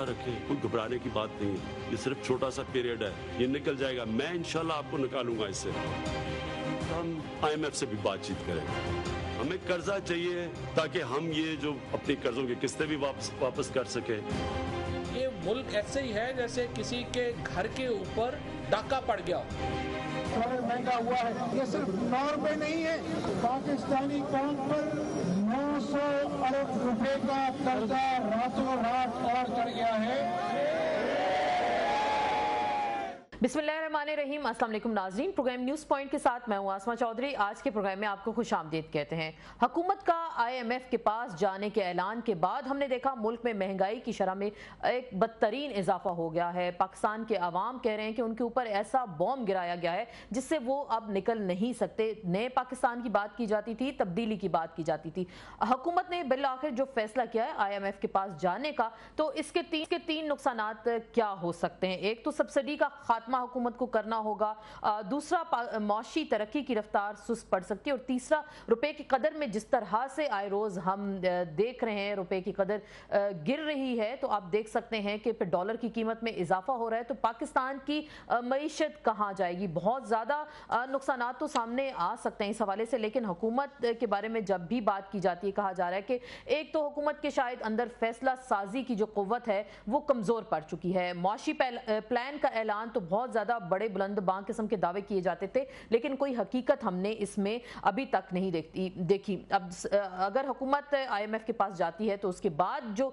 حوصلہ رکھیں, کوئی گھبرانے کی بات نہیں ہے, یہ صرف چھوٹا سا پیریڈ ہے, یہ نکل جائے گا, میں انشاءاللہ آپ کو نکالوں گا اس سے. ہم IMF سے بھی بات چیت کریں, ہمیں قرضہ چاہیے تاکہ ہم یہ جو اپنی قرضوں کی قسطیں بھی واپس کر سکیں. یہ ملک ایسے ہی ہے جیسے کسی کے گھر کے اوپر ڈاکہ پڑ گیا. مہنگا ہوا ہے, یہ صرف 9 روپے نہیں ہے, پاکستانی قوم پر 900 ارب روپے کا قرضہ راتوں رات اور چڑھ گیا ہے. بسم اللہ الرحمن الرحیم. السلام علیکم ناظرین, پروگرام نیوز پوائنٹ کے ساتھ میں ہوں آسما چودھری. آج کے پروگرام میں آپ کو خوش آمدید کہتے ہیں. حکومت کا IMF کے پاس جانے کے اعلان کے بعد ہم نے دیکھا ملک میں مہنگائی کی شرح میں ایک بدترین اضافہ ہو گیا ہے. پاکستان کے عوام کہہ رہے ہیں کہ ان کے اوپر ایسا بوم گرایا گیا ہے جس سے وہ اب نکل نہیں سکتے. نئے پاکستان کی بات کی جاتی تھی, تبدیلی کی بات کی جاتی تھی. حکومت نے بالآخر جو فیصلہ کیا ہے IMF کے پاس جانے کا, تو اس کے تین نقصانات کیا ہو سکتے ہیں. ایک تو سبسڈی کا خاتمہ حکومت کو کرنا ہوگا, دوسرا معاشی ترقی کی رفتار سست پڑ سکتی ہے, اور تیسرا روپے کی قدر میں جس طرح سے آئے روز ہم دیکھ رہے ہیں روپے کی قدر گر رہی ہے, تو آپ دیکھ سکتے ہیں کہ پھر ڈالر کی قیمت میں اضافہ ہو رہا ہے. تو پاکستان کی معیشت کہاں جائے گی. بہت زیادہ نقصانات تو سامنے آ سکتے ہیں اس حوالے سے, لیکن حکومت کے بارے میں جب بھی بات کی جاتی ہے کہا جا رہا ہے کہ ایک تو حکومت کے شاید اندر فیصلہ سازی کی جو قوت ہے وہ کمزور پڑ چکی ہے. معاشی پلان کا اعلان تو بہت زیادہ بڑے بلند بانگ قسم کے دعوے کیے جاتے تھے, لیکن کوئی حقیقت ہم نے اس میں ابھی تک نہیں دیکھی. اب اگر حکومت IMF کے پاس جاتی ہے تو اس کے بعد جو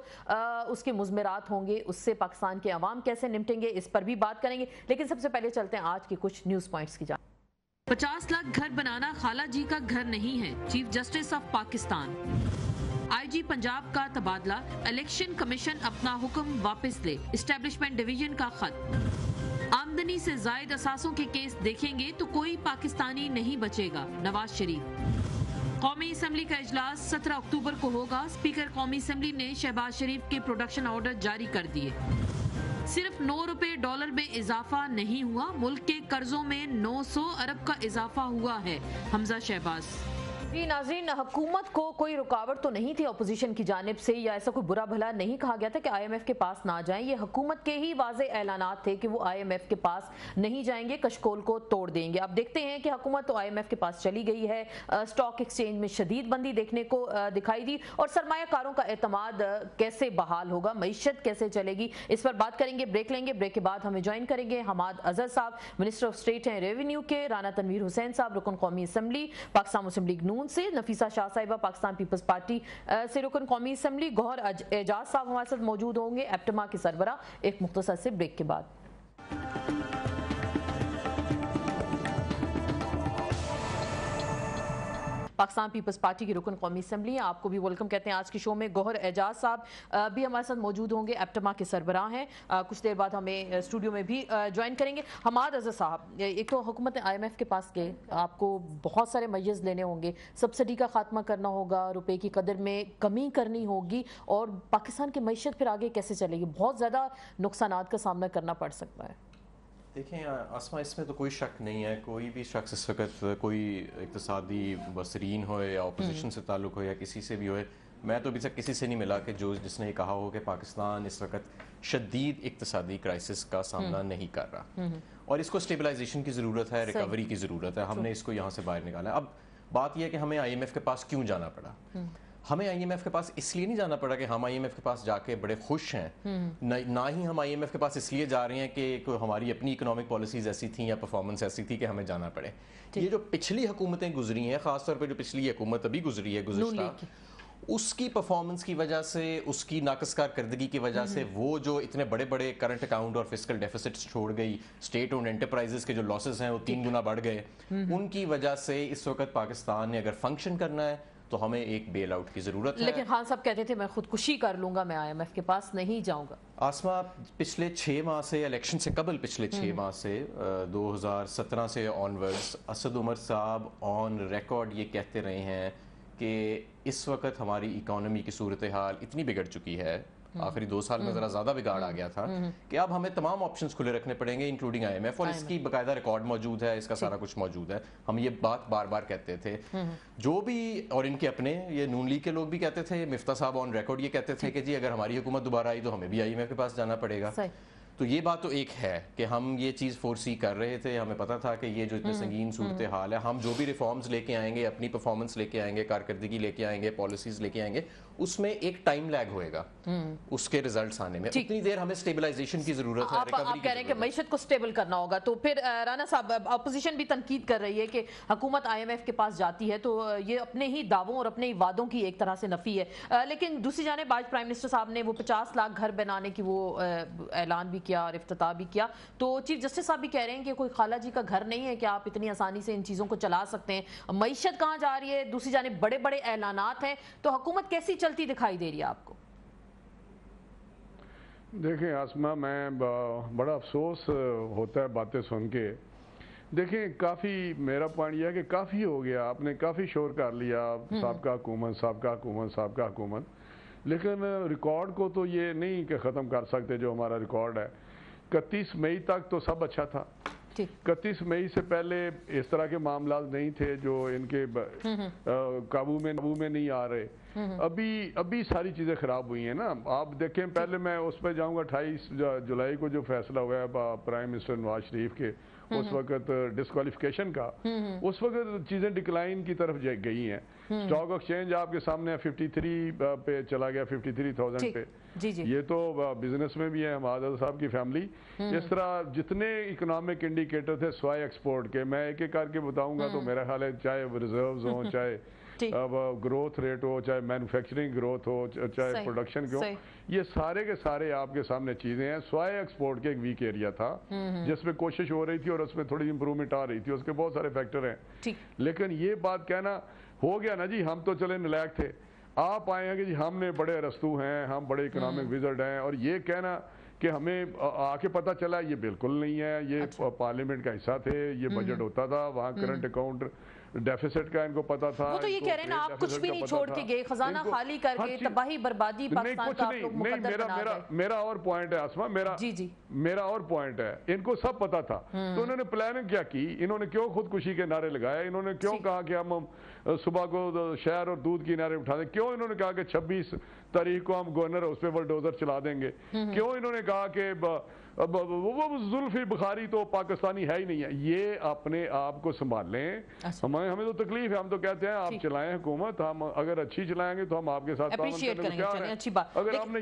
اس کے مضمرات ہوں گے اس سے پاکستان کے عوام کیسے نمٹیں گے, اس پر بھی بات کریں گے. لیکن سب سے پہلے چلتے ہیں آج کے کچھ نیوز پوائنٹس کی جانب. 50 لاکھ گھر بنانا خالہ جی کا گھر نہیں ہے, chief justice of Pakistan. IG Punjab کا تبادلہ, الیکشن کمیشن اپنا حکم واپس لے, اسٹیبلشمنٹ ڈویژن کا خط. آمدنی سے زائد اثاثوں کے کیس دیکھیں گے تو کوئی پاکستانی نہیں بچے گا, نواز شریف. قومی اسمبلی کا اجلاس 17 اکتوبر کو ہوگا, اسپیکر قومی اسمبلی نے شہباز شریف کے پروڈکشن آرڈر جاری کر دیے. صرف 9 روپے ڈالر میں اضافہ نہیں ہوا, ملک کے قرضوں میں 900 ارب کا اضافہ ہوا ہے, حمزہ شہباز. جی ناظرین, حکومت کو کوئی رکاوٹ تو نہیں تھی اپوزیشن کی جانب سے, یا ایسا کوئی برا بھلا نہیں کہا گیا تھا کہ IMF کے پاس نہ جائیں. یہ حکومت کے ہی واضح اعلانات تھے کہ وہ IMF کے پاس نہیں جائیں گے, کشکول کو توڑ دیں گے. اب دیکھتے ہیں کہ حکومت تو IMF کے پاس چلی گئی ہے, اسٹاک ایکسچینج میں شدید بندی دیکھنے کو دکھائی دی, اور سرمایہ کاروں کا اعتماد کیسے بحال ہوگا, معیشت کیسے چلے گی, اس پر بات کریں گے. بریک لیں گے, بریک کے بعد ہمیں جوائن کریں گے حماد اظہر صاحب, منسٹر آف اسٹیٹ ہیں ریونیو کے, رانا تنویر حسین صاحب رکن قومی اسمبلی پاکستان مسلم لیگ نون سے, نفیسہ شاہ صاحبہ پاکستان پیپلز پارٹی سے رکن قومی اسمبلی, گوہر اعجاز صاحب ہمارے ساتھ موجود ہوں گے, ایپٹما کے سربراہ. ایک مختصر سے بریک کے بعد. پاکستان پیپلز پارٹی کی رکن قومی اسمبلی ہیں, آپ کو بھی ویلکم کہتے ہیں آج کے شو میں. گوہر اعجاز صاحب بھی ہمارے ساتھ موجود ہوں گے, ایپٹما کے سربراہ ہیں, کچھ دیر بعد ہمیں اسٹوڈیو میں بھی جوائن کریں گے. حماد اظہر صاحب, ایک تو حکومت IMF کے پاس گئے, آپ کو بہت سارے میز لینے ہوں گے, سبسڈی کا خاتمہ کرنا ہوگا, روپے کی قدر میں کمی کرنی ہوگی, اور پاکستان کی معیشت پھر آگے کیسے چلے گی, بہت زیادہ نقصانات کا سامنا کرنا پڑ سکتا ہے. دیکھیں آسما, اس میں تو کوئی شک نہیں ہے, کوئی بھی شخص اس وقت کوئی اقتصادی مبصرین ہو یا اپوزیشن سے تعلق ہو یا کسی سے بھی ہوئے, میں تو ابھی تک کسی سے نہیں ملا کہ جس نے یہ کہا ہو کہ پاکستان اس وقت شدید اقتصادی کرائسس کا سامنا نہیں کر رہا, اور اس کو اسٹیبلائزیشن کی ضرورت ہے, ریکوری کی ضرورت ہے. ہم نے اس کو یہاں سے باہر نکالا ہے. اب بات یہ ہے کہ ہمیں IMF کے پاس کیوں جانا پڑا. ہمیں IMF کے پاس اس لیے نہیں جانا پڑا کہ ہم IMF کے پاس جا کے بڑے خوش ہیں, نہ ہی ہم IMF کے پاس اس لیے جا رہے ہیں کہ ہماری اپنی اکنامک پالیسیز ایسی تھیں یا پرفارمنس ایسی تھی کہ ہمیں جانا پڑے. یہ جو پچھلی حکومتیں گزری ہیں, خاص طور پہ جو پچھلی حکومت ابھی گزری ہے گزشتہ, اس کی پرفارمنس کی وجہ سے, اس کی ناقص کارکردگی کی وجہ سے, وہ جو اتنے بڑے بڑے کرنٹ اکاؤنٹ اور فسکل ڈیفیسٹس چھوڑ گئی, اسٹیٹ اونڈ انٹرپرائزز کے جو لاسز ہیں وہ 3 گنا بڑھ گئے, ان کی وجہ سے اس وقت پاکستان نے اگر فنکشن کرنا ہے تو ہمیں ایک بیل آؤٹ کی ضرورت ہے. لیکن خان صاحب کہتے تھے میں خودکشی کر لوں گا, میں IMF کے پاس نہیں جاؤں گا. آسما, پچھلے 6 ماہ سے, الیکشن سے قبل پچھلے 6 ماہ سے 2017 سے آنورڈز, اسد عمر صاحب آن ریکارڈ یہ کہتے رہے ہیں کہ اس وقت ہماری اکانومی کی صورتحال اتنی بگڑ چکی ہے آخری 2 سال میں ذرا زیادہ بگاڑ آ گیا تھا کہ اب ہمیں تمام آپشنز کھلے رکھنے پڑیں گے انکلوڈنگ IMF، اور اس کی باقاعدہ ریکارڈ موجود ہے، اس کا سارا کچھ موجود ہے. ہم یہ بات بار بار کہتے تھے جو بھی، اور ان کے اپنے یہ نون لیگ کے لوگ بھی کہتے تھے، مفتاح صاحب آن ریکارڈ یہ کہتے تھے کہ جی اگر ہماری حکومت دوبارہ آئی تو ہمیں بھی IMF کے پاس جانا پڑے گا. تو یہ بات تو ایک ہے کہ ہم یہ چیز فورسی کر رہے تھے، ہمیں پتا تھا کہ یہ جو اتنے سنگین صورتحال ہے، ہم جو بھی ریفارمز لے کے آئیں گے، اپنی پرفارمنس لے کے آئیں گے، کارکردگی لے کے آئیں گے، پالیسیز لے کے آئیں گے، اس میں ایک ٹائم لیگ ہوئے گا اس کے ریزلٹس آنے میں. اتنی دیر ہمیں سٹیبلائزیشن کی ضرورت ہے. آپ کہہ رہے ہیں کہ معیشت کو سٹیبل کرنا ہوگا، تو پھر رانا صاحب اپوزیشن بھی تنقید کر رہی ہے کہ حکومت IMF کے پاس جاتی ہے تو یہ اپنے ہی دعووں اور اپنے ہی وعدوں کی ایک طرح سے نفی ہے. لیکن دوسری جانب آج پرائم منسٹر صاحب نے وہ 50 لاکھ گھر بنانے کی وہ اعلان بھی کیا اور افتتاح بھی کیا، تو چیف جسٹس صاحب بھی کہہ رہے ہیں کہ کوئی خالہ جی کا گھر نہیں ہے کہ آپ اتنی آسانی سے ان چیزوں کو چلا سکتے ہیں. معیشت کہاں جا رہی ہے، دوسری جانب بڑے بڑے اعلانات ہیں، تو حکومت کیسی چلتی دکھائی دے رہی ہے آپ کو؟ دیکھیں آسما، میں بڑا افسوس ہوتا ہے باتیں سن کے. دیکھیں کافی، میرا پوائنٹ یہ ہے کہ کافی ہو گیا، آپ نے کافی شور کر لیا سابقہ حکومت، لیکن ریکارڈ کو تو یہ نہیں کہ ختم کر سکتے جو ہمارا ریکارڈ ہے. 31 مئی تک تو سب اچھا تھا. 31 مئی سے پہلے اس طرح کے معاملات نہیں تھے جو ان کے قابو میں نہیں آ رہے. ابھی ساری چیزیں خراب ہوئی ہیں نا. آپ دیکھیں، پہلے میں اس پہ جاؤں گا 28 جولائی کو جو فیصلہ ہوا ہے پرائم منسٹر نواز شریف کے اس وقت ڈسکوالیفیکیشن کا، اس وقت چیزیں ڈکلائن کی طرف گئی ہیں. اسٹاک ایکسچینج آپ کے سامنے 53 پہ چلا گیا، 53,000 پہ. یہ تو بزنس میں بھی ہے. ہمارا صاحب کی فیملی، اس طرح جتنے اکنامک انڈیکیٹر تھے سوائے ایکسپورٹ کے، میں ایک ایک کر کے بتاؤں گا تو میرا خیال ہے چاہے ریزروز ہوں، چاہے گروتھ ریٹ ہو، چاہے مینوفیکچرنگ گروتھ ہو، چاہے پروڈکشن کے ہو، یہ سارے کے سارے آپ کے سامنے چیزیں ہیں. سوائے ایکسپورٹ کے ایک ویک ایریا تھا جس میں کوشش ہو رہی تھی اور اس میں تھوڑی امپرومنٹ آ رہی تھی، اس کے بہت سارے فیکٹر ہیں. لیکن یہ بات کہنا ہو گیا نا جی ہم تو چلے نلائق تھے، آپ آئے ہیں کہ جی ہم نے بڑے رستو ہیں، ہم بڑے اکنامک وزرڈ ہیں، اور یہ کہنا کہ ہمیں آ کے پتہ چلا یہ بالکل نہیں ہے. یہ پارلیمنٹ کا حصہ تھے، یہ بجٹ ہوتا تھا، وہاں کرنٹ اکاؤنٹ ڈیفیسٹ کا ان کو پتا تھا. وہ تو یہ کہہ رہے ہیں نا آپ کچھ بھی نہیں چھوڑ کے گئے، خزانہ خالی کر کے تباہی بربادی پاکستان کا آپ لوگ مقدر بنا گئے. میرا اور پوائنٹ ہے آسما، میرا اور پوائنٹ ہے، ان کو سب پتا تھا تو انہوں نے پلاننگ کیا کی، انہوں نے کیوں خودکشی کے نعرے لگائے، انہوں نے کیوں کہا کہ ہم صبح کو شہر اور دودھ کی نعرے اٹھا دیں، کیوں انہوں نے کہا کہ 26 تاریخ کو ہم گورنر اس پہ بلڈوزر چلا دیں گے، کیوں انہوں نے کہا کہ وہ زلفی بخاری تو پاکستانی ہے ہی نہیں ہے. یہ اپنے آپ کو سنبھال لیں. ہمیں تو تکلیف ہے، ہم تو کہتے ہیں آپ چلائیں حکومت، ہم اگر اچھی چلائیں گے تو ہم آپ کے ساتھ تعاون کرنے کو تیار ہیں. اگر آپ نے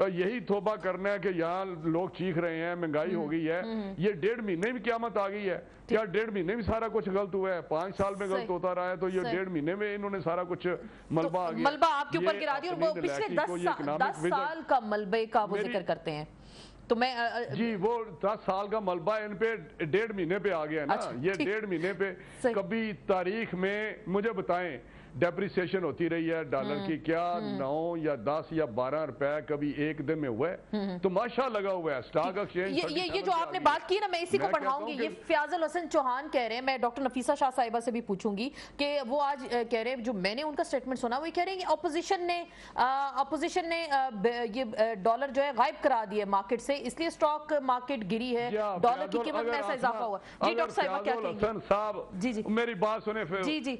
یہی توبہ کرنا ہے کہ یہاں لوگ چیخ رہے ہیں مہنگائی ہو گئی ہے، یہ 1.5 مہینے میں قیامت آ گئی ہے، کیا 1.5 مہینے میں سارا کچھ غلط ہوا ہے؟ 5 سال میں غلط ہوتا رہا ہے تو یہ 1.5 مہینے میں انہوں نے سارا کچھ ملبہ آ گیا، ملبہ آپ کے اوپر گرا دیا. اور وہ پچھلے 10 سال کا ملبے کا وہ ذکر کرتے ہیں. تو میں جی وہ 10 سال کا ملبہ ان پہ 1.5 مہینے پہ آ گیا نا. یہ 1.5 مہینے پہ کبھی تاریخ میں مجھے بتائیں ڈیپریسیشن ہوتی رہی ہے ڈالر کی، کیا 9 یا 10 یا 12 روپے کبھی ایک دن میں ہوا ہے؟ تو ماشاء لگا ہوا ہے سٹاک ایکسچینج. یہ جو آپ نے بات کی نا، میں اسی کو بڑھاؤں گی. یہ فیاض الحسن چوہان کہہ رہے ہیں، میں ڈاکٹر نفیسہ شاہ صاحبہ سے بھی پوچھوں گی کہ وہ آج کہہ رہے ہیں، جو میں نے ان کا سٹیٹمنٹ سنا، وہ کہہ رہے ہیں کہ اپوزیشن نے یہ ڈالر جو ہے غائب کرا دیا مارکیٹ سے، اس لیے سٹاک مارکیٹ گری ہے، ڈالر کی قیمت میں ایسا اضافہ ہوا. جی ڈاکٹر صاحبہ کیا کہیں گے؟ صاحب میری بات سنیں،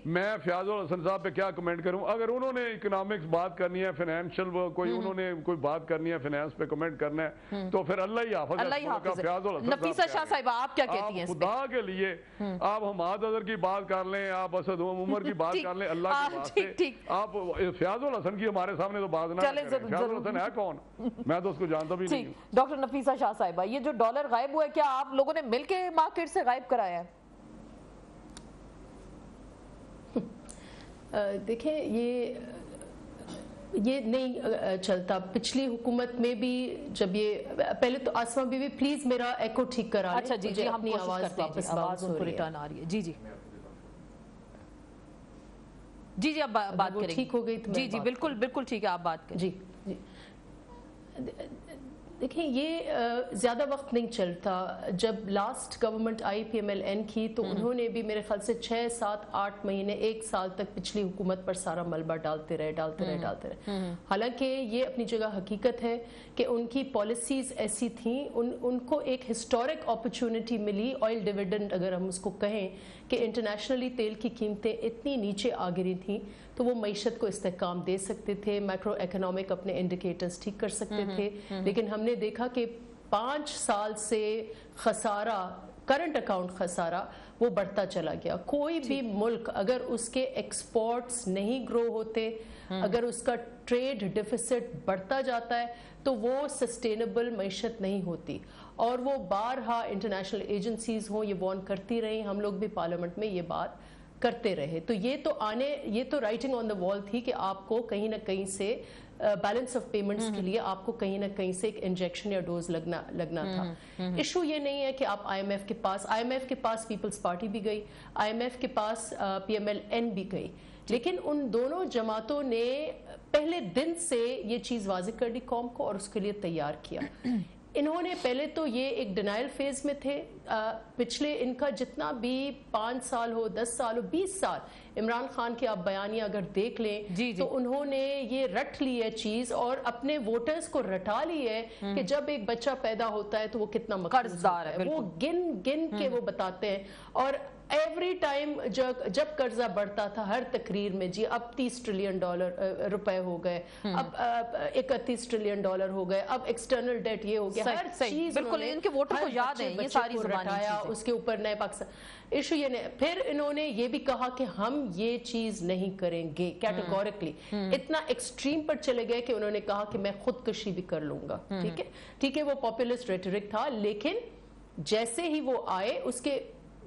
میں فیاض الحسن صاحب پہ کیا کمنٹ کروں؟ اگر انہوں نے اکنامکس بات کرنی ہے، فائنینشیل کوئی انہوں نے کوئی بات کرنی ہے، فائنینس پہ کمنٹ کرنا ہے تو پھر اللہ ہی حافظ. نفیسہ شاہ صاحبہ آپ کیا کہتی ہیں؟ خدا کے لیے آپ حماد اظہر کی بات کر لیں، آپ اسد عمر کی بات کر لیں، اللہ کے واسطے آپ فیاض الحسن کی ہمارے سامنے تو بات نہ کریں. فیاض الحسن ہے کون؟ میں تو اس کو جانتا بھی نہیں ہوں. ڈاکٹر نفیسہ شاہ صاحبہ، یہ جو ڈالر غائب ہوا ہے، کیا آپ لوگوں نے مل کے مارکیٹ سے غائب کرایا ہے؟ دیکھیں یہ نہیں چلتا. پچھلی حکومت میں بھی جب یہ پہلے تو آسما بی بی پلیز میرا ایکو ٹھیک کرا لیں. اچھا جی ہم کوشش کرتے ہیں، آواز ان کو ریٹرن آ رہی ہے. جی آپ بات کریں. ٹھیک ہو گئی؟ جی بالکل ٹھیک ہے، آپ بات کریں. جی देखिए ये ज़्यादा वक्त नहीं चलता। जब लास्ट गवर्नमेंट आई PMLN की तो उन्होंने भी मेरे ख्याल से 6, 7, 8 महीने 1 साल तक पिछली हुकूमत पर सारा मलबा डालते रहे। हालांकि ये अपनी जगह हकीकत है कि उनकी पॉलिसीज़ ऐसी थी, उनको एक हिस्टोरिक अपॉर्चुनिटी मिली, ऑयल डिविडेंड अगर हम उसको कहें, कि इंटरनेशनली तेल की कीमतें इतनी नीचे आ गिरी थी तो वो मईशत को इस्तेहकाम दे सकते थे, मैक्रो इकोनॉमिक अपने इंडिकेटर्स ठीक कर सकते थे। लेकिन हमने देखा कि 5 साल से खसारा, करंट अकाउंट खसारा वो बढ़ता चला गया। कोई भी मुल्क अगर उसके एक्सपोर्ट्स नहीं ग्रो होते, अगर उसका ट्रेड डिफिसिट बढ़ता जाता है तो वो सस्टेनेबल मईशत नहीं होती। और वो बारहा इंटरनेशनल एजेंसीज हों ये वार्न करती रही, हम लोग भी पार्लियामेंट में ये बात करते रहे। तो ये तो राइटिंग ऑन द वॉल थी कि आपको कहीं ना कहीं से बैलेंस ऑफ पेमेंट्स के लिए आपको कहीं ना कहीं से एक इंजेक्शन या डोज लगना था। इशू ये नहीं है कि आप IMF के पास पीपल्स पार्टी भी गई, IMF के पास PMLN भी गई, लेकिन उन दोनों जमातों ने पहले दिन से ये चीज वाज़ेह कर दी कौम को और उसके लिए तैयार किया। इन्होंने पहले तो ये एक डिनाइल फेज में थे। पिछले इनका जितना भी 5 साल हो, 10 साल हो, 20 साल, इमरान खान के आप बयानियां अगर देख लें तो उन्होंने ये रट ली है चीज और अपने वोटर्स को रटा ली है कि जब एक बच्चा पैदा होता है तो वो कितना कर्जदार है, वो गिन के वो बताते हैं। और एवरी टाइम जब कर्जा बढ़ता था हर तकरीर में, जी अब $30 ट्रिलियन रुपए हो गए, अब $31 ट्रिलियन हो गए, अब एक्सटर्नल डेट ये हो गया, हर चीज बिल्कुल इनके वोटर को याद है ये सारी रटाया, उसके ऊपर नए पाकिस्तान इशू ये नहीं। फिर इन्होंने ये भी कहा कि हम ये चीज नहीं करेंगे कैटेगोरिकली, इतना एक्सट्रीम पर चले गए कि उन्होंने कहा कि मैं खुदकशी भी कर लूंगा। ठीक है, वो पॉपुलिस्ट रेटरिक था, लेकिन जैसे ही वो आए उसके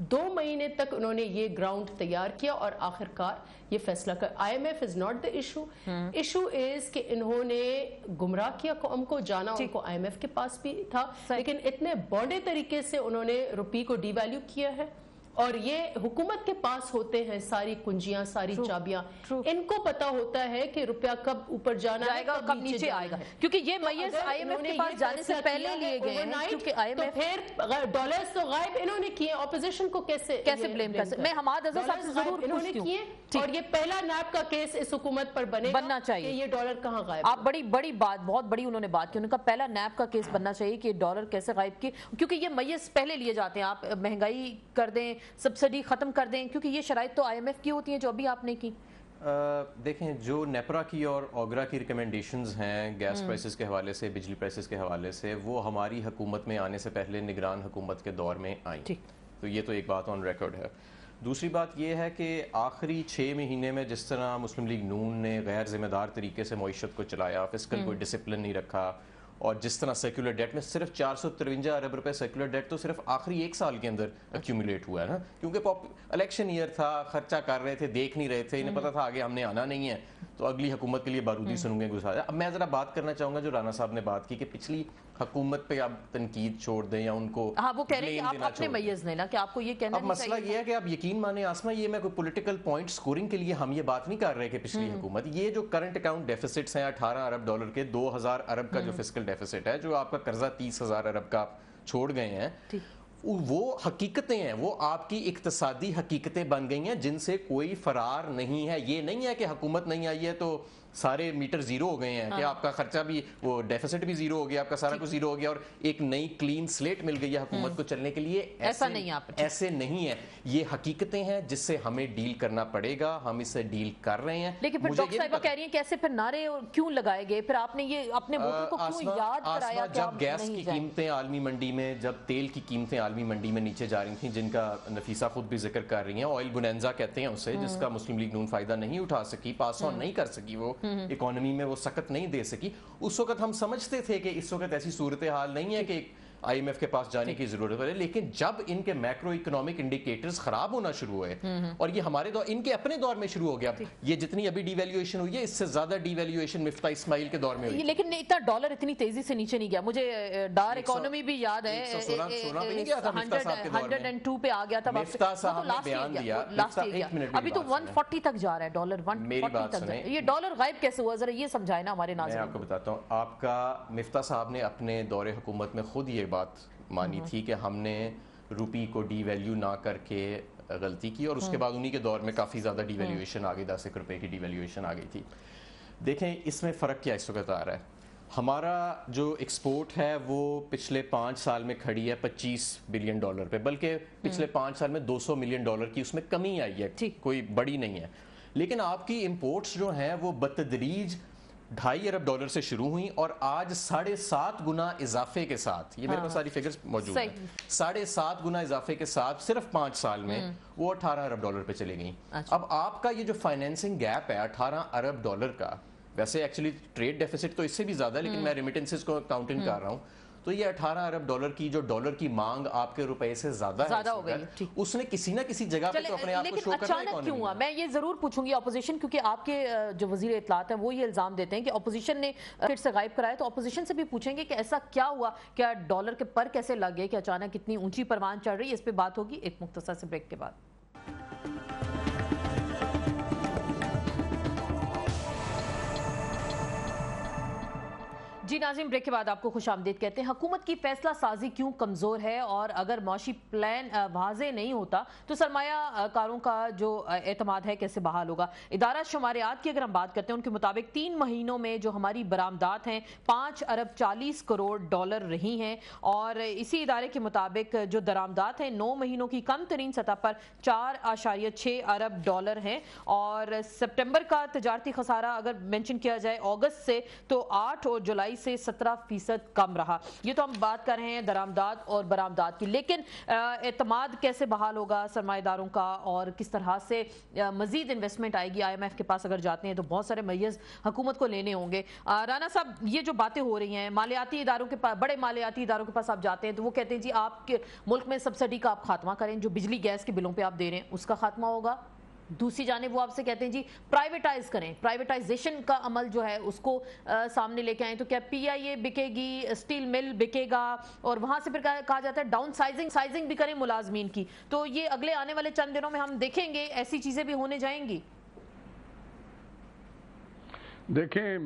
2 महीने तक उन्होंने ये ग्राउंड तैयार किया और आखिरकार ये फैसला कर। IMF is not the issue is कि इन्होंने गुमराह किया कौम को, जाना उनको IMF के पास भी था, लेकिन इतने बड़े तरीके से उन्होंने रुपये को डिवैल्यू किया है। और ये हुकूमत के पास होते हैं सारी कुंजियां, सारी चाबियां, इनको पता होता है कि रुपया कब ऊपर जाना जाएगा, कब नीचे आएगा, क्योंकि ये मईस IMF के पास जाने से पहले लिए गए हैं, क्योंकि IMF तो फिर डॉलर्स तो गायब इन्होंने किए, ऑपोजिशन को कैसे ब्लेम कर सकते। मैं हमाद अज़हर साहब से जरूर इन्होंने किए, और ये पहला नैब का केस इस हुकूमत पर बनना चाहिए, ये डॉलर कहाँ गायब। आप बड़ी बात, बहुत बड़ी उन्होंने बात की, उनका पहला नैब का केस बनना चाहिए कि डॉलर कैसे गायब किए, क्योंकि ये मईस पहले लिए जाते हैं। आप महंगाई कर दें, सब्सिडी खत्म कर दें, क्योंकि ये शराइत तो IMF की होती हैं जो अभी आपने की। देखें, जो नेपरा की और ओगरा की रिकमेंडेशंस हैं गैस प्राइसेस के हवाले से, बिजली प्राइसेस के हवाले से, वो हमारी हुकूमत में आने से पहले निगरान हुकूमत के दौर में आई। तो ये तो एक बात ऑन रिकॉर्ड है। दूसरी बात ये है कि आखिरी 6 महीने में जिस तरह मुस्लिम लीग नून ने गैर जिम्मेदार तरीके से मईशत को चलाया, फिस्कल कोई डिसिप्लिन नहीं रखा, और जिस तरह सेक्युलर डेट में सिर्फ 453 अरब रुपए सेक्युलर डेट तो सिर्फ आखिरी 1 साल के अंदर एक्यूमुलेट हुआ है ना, क्योंकि इलेक्शन ईयर था, खर्चा कर रहे थे, देख नहीं रहे थे, इन्हें पता था आगे हमने आना नहीं है, तो अगली हुकूमत के लिए बारूदी सुनूंगे गुजारा। अब मैं जरा बात करना चाहूंगा जो राना साहब ने बात की कि पिछली हुकूमत पे आप तनकीद छोड़ दें या उनको, वो कह रहे हैं कि आप अपने मईज़ लेना, कि आपको ये कहना अब मसला ये है कि आप यकीन माने आसमा, ये मैं कोई पॉलिटिकल पॉइंट स्कोरिंग के लिए हम ये बात नहीं कर रहे कि पिछली हुकूमत, ये जो करंट अकाउंट डेफिसिट्स हैं $18 अरब के, 2000 अरब का जो फिस्कल डेफिसिट है, जो आपका कर्जा 30,000 अरब का छोड़ गए हैं, वो हकीकतें हैं, वो आपकी इक्तिसादी हकीकतें बन गई हैं जिनसे कोई फरार नहीं है। ये नहीं है कि हुकूमत नहीं आई है तो सारे मीटर जीरो हो गए हैं, कि आपका खर्चा भी, वो डेफिसिट भी जीरो हो गया, आपका सारा कुछ जीरो हो गया और एक नई क्लीन स्लेट मिल गई है हुकूमत को चलने के लिए। ऐसा नहीं है, ऐसे नहीं है, ये हकीकतें हैं जिससे हमें डील करना पड़ेगा, हम इससे डील कर रहे हैं। लेकिन फिर डॉक्टर साहिबा कह रही हैं कैसे फिर नारे क्यों लगाए गए, फिर आपने ये अपने वोटर को क्यों याद कराया? जब गैस की कीमतें आलमी मंडी में, जब तेल की कीमतें आलमी मंडी में नीचे जा रही थी, जिनका नफीसा खुद भी जिक्र कर रही है, ऑयल बुनेंजा कहते हैं उसे, जिसका मुस्लिम लीग नून फायदा नहीं उठा सकी, पास ऑन नहीं कर सकी, वो इकोनॉमी में वो सकत नहीं दे सकी, उस वक्त हम समझते थे कि इस वक्त ऐसी सूरत हाल नहीं है कि IMF کے پاس جانے کی ضرورت ہے، لیکن جب ان کے میکرو اکنامک انڈیکیٹرز خراب ہونا شروع ہوئے اور یہ ہمارے دور ان کے اپنے دور میں شروع ہو گیا، یہ جتنی ابھی ڈی ویلیویشن ہوئی ہے اس سے زیادہ ڈی ویلیویشن مفتاح اسماعیل کے دور میں ہوئی، لیکن اتنا ڈالر اتنی تیزی سے نیچے نہیں گیا. مجھے ڈار اکانومی بھی یاد ہے 102 پہ آ گیا تھا، مفتاح صاحب نے بیان دیا، ابھی تو 140 تک جا رہا ہے ڈالر، 140 تک. یہ ڈالر غائب کیسے ہوا، ذرا یہ سمجھائے نا ہمارے ناظرین. میں آپ کو بتاتا ہوں، آپ کا مفتاح صاحب نے اپنے دور حکومت میں خود یہ بات مانی تھی کہ ہم نے روپی کو ڈی ویلیو نہ کر کے غلطی کی، اور اس کے بعد انہی کے دور میں کافی زیادہ ڈی ویلیویشن آ گئی، 10 روپے کی ڈی ویلیویشن آ گئی تھی. دیکھیں اس میں فرق کیا اس وقت آ رہا ہے. ہمارا جو ایکسپورٹ ہے وہ پچھلے 5 سال میں کھڑی ہے $25 بلین پہ، بلکہ پچھلے 5 سال میں $200 ملین کی اس میں کمی آئی ہے، کوئی بڑی نہیں ہے. لیکن آپ کی امپورٹس جو ہیں وہ بتدریج $2.5 ارب سے شروع ہوئیں اور آج 7.5 گنا اضافے کے ساتھ، یہ میرے پاس ساری فگرز موجود ہیں، 7.5 گنا اضافے کے ساتھ صرف 5 سال میں وہ $18 ارب پہ چلے گئیں. اب آپ کا یہ جو فائنینسنگ گیپ ہے $18 ارب کا، ویسے ایکچولی ٹریڈ ڈیفیسٹ تو اس سے بھی زیادہ ہے لیکن میں ریمیٹنسز کو کاؤنٹ ان کر رہا ہوں، تو یہ $18 ارب کی جو ڈالر کی مانگ آپ کے روپے سے زیادہ ہو گئی، اس نے کسی نہ کسی جگہ پہ تو اپنے آپ کو شو کرنا ہے. اچانک کیوں ہوا؟ میں یہ ضرور پوچھوں گی اپوزیشن، کیونکہ آپ کے جو وزیر اطلاعات ہیں وہ یہ الزام دیتے ہیں کہ اپوزیشن نے پھر سے غائب کرایا، تو اپوزیشن سے بھی پوچھیں گے کہ ایسا کیا ہوا، کیا ڈالر کے پر کیسے لگ گئے کہ اچانک اتنی اونچی پروان چڑھ رہی ہے. اس پہ بات ہوگی ایک مختصر سے بریک کے بعد. جی ناظرین، بریک کے بعد آپ کو خوش آمدید کہتے ہیں. حکومت کی فیصلہ سازی کیوں کمزور ہے، اور اگر معاشی پلان واضح نہیں ہوتا تو سرمایہ کاروں کا جو اعتماد ہے کیسے بحال ہوگا. ادارہ شماریات کی اگر ہم بات کرتے ہیں، ان کے مطابق 3 مہینوں میں جو ہماری برآمدات ہیں $5 ارب 40 کروڑ رہی ہیں، اور اسی ادارے کے مطابق جو درآمدات ہیں 9 مہینوں کی کم ترین سطح پر $4.6 ارب ہیں، اور سپٹمبر کا تجارتی خسارہ اگر مینشن کیا جائے اگست سے تو 8 اور جولائی سے 17% کم رہا. یہ تو ہم بات کر رہے ہیں درآمدات اور برآمدات کی، لیکن اعتماد کیسے بحال ہوگا سرمایہ داروں کا، اور کس طرح سے مزید انویسٹمنٹ آئے گی. IMF کے پاس اگر جاتے ہیں تو بہت سارے میز حکومت کو لینے ہوں گے. رانا صاحب، یہ جو باتیں ہو رہی ہیں مالیاتی اداروں کے پاس، بڑے مالیاتی اداروں کے پاس آپ جاتے ہیں تو وہ کہتے ہیں جی آپ کے ملک میں سبسڈی کا آپ خاتمہ کریں، جو بجلی گیس کے بلوں پہ آپ دے رہے ہیں اس کا خاتمہ ہوگا. دوسری جانب وہ آپ سے کہتے ہیں جی پرائیویٹائز کریں، پرائیویٹائزیشن کا عمل جو ہے اس کو سامنے لے کے آئیں. تو کیا PIA بکے گی، اسٹیل مل بکے گا، اور وہاں سے پھر کہا جاتا ہے ڈاؤن سائزنگ بھی کریں ملازمین کی. تو یہ اگلے آنے والے چند دنوں میں ہم دیکھیں گے ایسی چیزیں بھی ہونے جائیں گی. دیکھیں،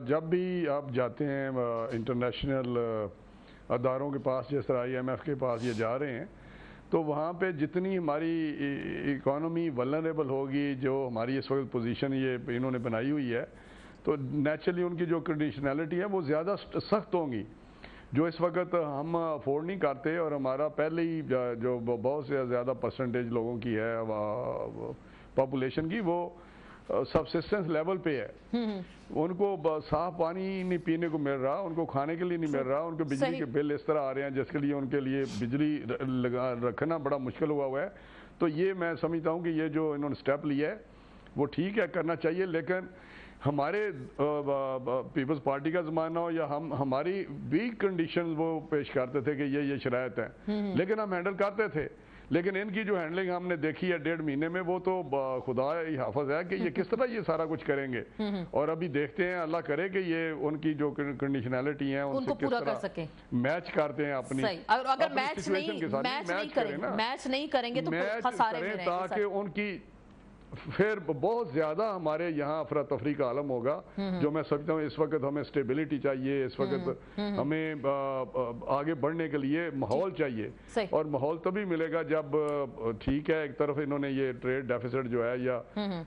جب بھی آپ جاتے ہیں انٹرنیشنل اداروں کے پاس، جس طرح IMF کے پاس یہ جا رہے ہیں، تو وہاں پہ جتنی ہماری اکانومی ولنریبل ہوگی، جو ہماری اس وقت پوزیشن یہ انہوں نے بنائی ہوئی ہے، تو نیچرلی ان کی جو کنڈیشنلٹی ہے وہ زیادہ سخت ہوں گی، جو اس وقت ہم افورڈ نہیں کرتے. اور ہمارا پہلے ہی جو بہت سے زیادہ پرسنٹیج لوگوں کی ہے پاپولیشن کی، وہ سبسسٹنس لیول پہ ہے. ان کو صاف پانی نہیں پینے کو مل رہا، ان کو کھانے کے لیے نہیں مل رہا، ان کو بجلی کے بل اس طرح آ رہے ہیں جس کے لیے ان کے لیے بجلی رکھنا بڑا مشکل ہوا ہے. تو یہ میں سمجھتا ہوں کہ یہ جو انہوں نے سٹیپ لیا ہے وہ ٹھیک ہے، کرنا چاہیے. لیکن ہمارے پیپلز پارٹی کا زمانہ ہو یا ہماری ویک کنڈیشنز وہ پیش کرتے تھے کہ یہ شرائط ہیں، لیکن ہم ہینڈل کرتے تھے. لیکن ان کی جو ہینڈلنگ ہم نے دیکھی ہے 1.5 مہینے میں، وہ تو خدا ہی حافظ ہے کہ یہ کس طرح یہ سارا کچھ کریں گے. اور ابھی دیکھتے ہیں، اللہ کرے کہ یہ ان کی جو کنڈیشنلٹی ہیں ان سے کس طرح میچ کرتے ہیں اپنی. اور اگر میچ نہیں کریں گے تو خسارے میں رہیں گے، تاکہ ان کی پھر بہت زیادہ ہمارے یہاں افراتفری کا عالم ہوگا. جو میں سمجھتا ہوں اس وقت ہمیں اسٹیبلٹی چاہیے، اس وقت ہمیں آگے بڑھنے کے لیے ماحول چاہیے. اور ماحول تبھی ملے گا جب ٹھیک ہے، ایک طرف انہوں نے یہ ٹریڈ ڈیفیسٹ جو ہے یا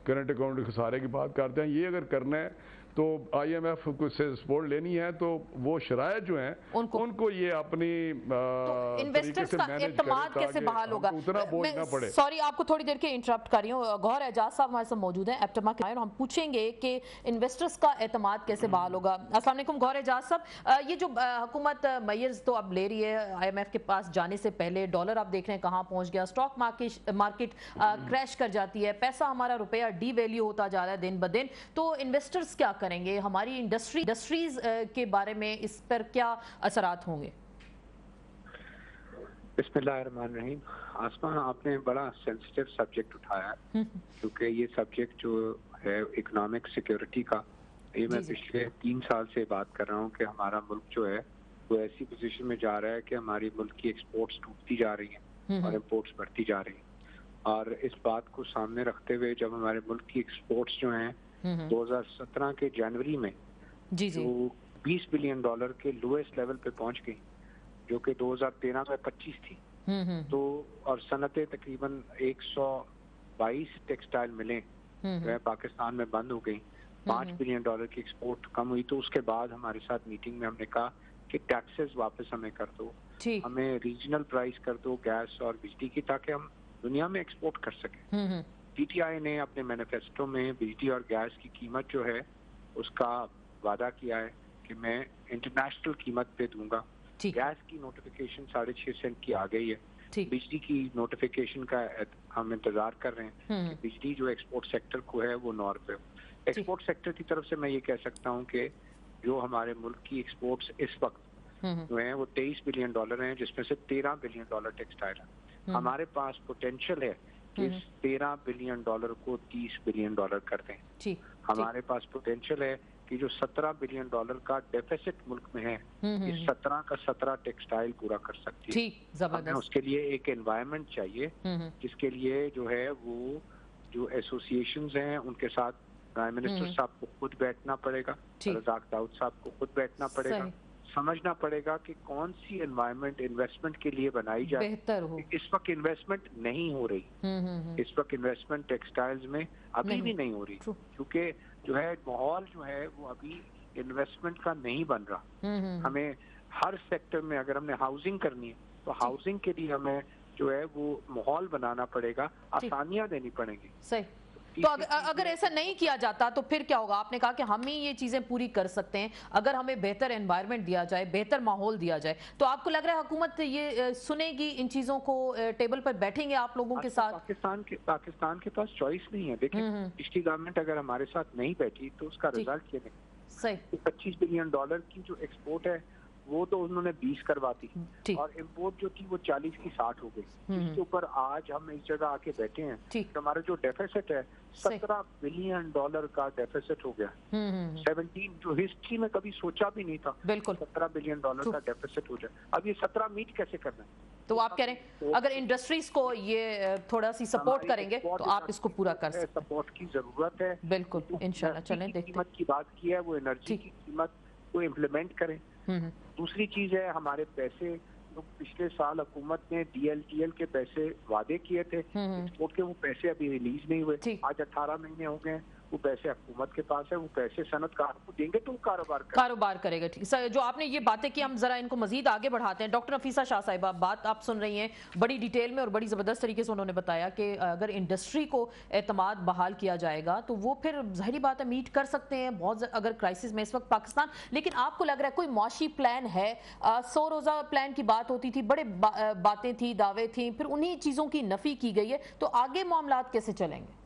کرنٹ اکاؤنٹ خسارے کی بات کرتے ہیں، یہ اگر کرنا ہے تو IMF سے سپورٹ لینی ہے تو وہ شرائط جو ہیں ان کو یہ اپنی انویسٹرز کا اعتماد کیسے بحال ہوگا. اتنا بوجھ نہ پڑے. سوری آپ کو تھوڑی دیر کے انٹرپٹ کر رہی ہوں. گوہر اعجاز صاحب ہمارے ساتھ موجود ہیں ایپٹما کے، اور ہم پوچھیں گے کہ انویسٹرز کا اعتماد کیسے بحال ہوگا. السلام علیکم گوہر اعجاز صاحب. یہ جو حکومت میئرز تو اب لے رہی ہے IMF کے پاس جانے سے پہلے، ڈالر آپ دیکھ رہے ہیں کہاں پہنچ گیا، اسٹاک مارکیٹ کریش کر جاتی ہے، پیسہ ہمارا روپیہ ڈی ویلیو ہوتا جا رہا ہے دن بدن. تو انویسٹرز کیا کریں گے، ہماری انڈسٹریز کے بارے میں اس پر کیا اثرات ہوں گے؟ बिस्मिल्लाहिर्रहमानिर्रहीम। आसमान, आपने बड़ा सेंसिटिव सब्जेक्ट उठाया क्योंकि ये सब्जेक्ट जो है इकोनॉमिक सिक्योरिटी का, ये मैं पिछले 3 साल से बात कर रहा हूँ कि हमारा मुल्क जो है वो ऐसी पोजीशन में जा रहा है कि हमारी मुल्क की एक्सपोर्ट्स टूटती जा रही हैं और इम्पोर्ट्स बढ़ती जा रही हैं। और इस बात को सामने रखते हुए जब हमारे मुल्क की एक्सपोर्ट्स जो हैं 2017 के जनवरी में जो $20 बिलियन के लोएस्ट लेवल पे पहुंच गई, जो कि 2013 में 25 थी, तो और सनतें तकरीबन 122 टेक्सटाइल मिलें वह पाकिस्तान में बंद हो गई, $5 बिलियन की एक्सपोर्ट कम हुई। तो उसके बाद हमारे साथ मीटिंग में हमने कहा कि टैक्सेस वापस हमें कर दो, हमें रीजनल प्राइस कर दो गैस और बिजली की, ताकि हम दुनिया में एक्सपोर्ट कर सकें। पीटीआई ने अपने मैनिफेस्टो में बिजली और गैस की कीमत जो है उसका वादा किया है कि मैं इंटरनेशनल कीमत पे दूंगा। गैस की नोटिफिकेशन 6.5 सेंट की आ गई है, बिजली की नोटिफिकेशन का हम इंतजार कर रहे हैं कि बिजली जो एक्सपोर्ट सेक्टर को है वो 9 रुपए। एक्सपोर्ट सेक्टर की तरफ से मैं ये कह सकता हूँ कि जो हमारे मुल्क की एक्सपोर्ट्स इस वक्त जो है वो $23 बिलियन हैं, जिसमें से $13 बिलियन टेक्सटाइल है। हमारे पास पोटेंशियल है कि इस $13 बिलियन को $30 बिलियन कर दें। हमारे पास पोटेंशियल है कि जो $17 बिलियन का डेफिसिट मुल्क में है, इस 17 का 17 टेक्सटाइल पूरा कर सकती है। हमें उसके लिए एक एनवायरनमेंट चाहिए जिसके लिए जो है वो जो एसोसिएशंस हैं उनके साथ प्राइम मिनिस्टर साहब को खुद बैठना पड़ेगा, रज़ाक दाऊद साहब को खुद बैठना पड़ेगा, समझना पड़ेगा कि कौन सी एनवायरनमेंट इन्वेस्टमेंट के लिए बनाई जाए। बेहतर हो। इस वक्त इन्वेस्टमेंट नहीं हो रही, इस वक्त इन्वेस्टमेंट टेक्सटाइल्स में अभी भी नहीं हो रही, क्योंकि जो है माहौल जो है वो अभी इन्वेस्टमेंट का नहीं बन रहा। हमें हर सेक्टर में अगर हमने हाउसिंग करनी है तो हाउसिंग के लिए हमें जो है वो माहौल बनाना पड़ेगा, आसानियां देनी पड़ेंगी। सही। तो अगर ऐसा नहीं किया जाता तो फिर क्या होगा? आपने कहा कि हम ही ये चीजें पूरी कर सकते हैं अगर हमें बेहतर एनवायरनमेंट दिया जाए, बेहतर माहौल दिया जाए। तो आपको लग रहा है हुकूमत ये सुनेगी, इन चीजों को टेबल पर बैठेंगे आप लोगों के साथ? पाकिस्तान के पास चॉइस नहीं है। देखिए, पिछली गवर्नमेंट अगर हमारे साथ नहीं बैठी तो उसका रिजल्ट ये नहीं। $25 बिलियन की जो एक्सपोर्ट है वो तो उन्होंने 20 करवाती और इम्पोर्ट जो थी वो 40 की 60 हो गई। इसके ऊपर आज हम इस जगह आके बैठे हैं तो हमारा जो डेफिसिट है $17 बिलियन का डेफिसिट हो गया। 17 जो हिस्ट्री में कभी सोचा भी नहीं था, बिल्कुल $17 बिलियन का डेफिसिट हो जाए। अब ये 17 मीट कैसे करना है? तो आप कह रहे हैं अगर इंडस्ट्रीज को ये थोड़ा सी सपोर्ट करेंगे तो आप इसको पूरा कर सकते हैं। सपोर्ट की जरूरत है, बिल्कुल, इंशाल्लाह। चलें देखते हैं। कीमत की बात की है, वो एनर्जी की कीमत को इम्प्लीमेंट करें। दूसरी चीज है, हमारे पैसे तो पिछले साल हुकूमत ने DLTL के पैसे वादे किए थे एक्सपोर्ट के, वो पैसे अभी रिलीज नहीं हुए। आज 18 महीने हो गए, वो पैसे हुकूमत के पास है, वो पैसे सनतकार को देंगे तो कारोबार करेगा। ठीक सर, जो आपने ये बातें की हम जरा इनको मजीद आगे बढ़ाते हैं। डॉक्टर नफीसा शाह साहिबा, बात आप सुन रही हैं बड़ी डिटेल में और बड़ी ज़बरदस्त तरीके से उन्होंने बताया कि अगर इंडस्ट्री को एतमाद बहाल किया जाएगा तो वो फिर ज़ाहिरी बात है मीट कर सकते हैं बहुत अगर क्राइसिस में इस वक्त पाकिस्तान। लेकिन आपको लग रहा है कोई मुआशी प्लान है? 100 रोज़ा प्लान की बात होती थी, बड़े बातें थी, दावे थी, फिर उन्हीं चीज़ों की नफ़ी की गई है, तो आगे मामलात कैसे चलेंगे?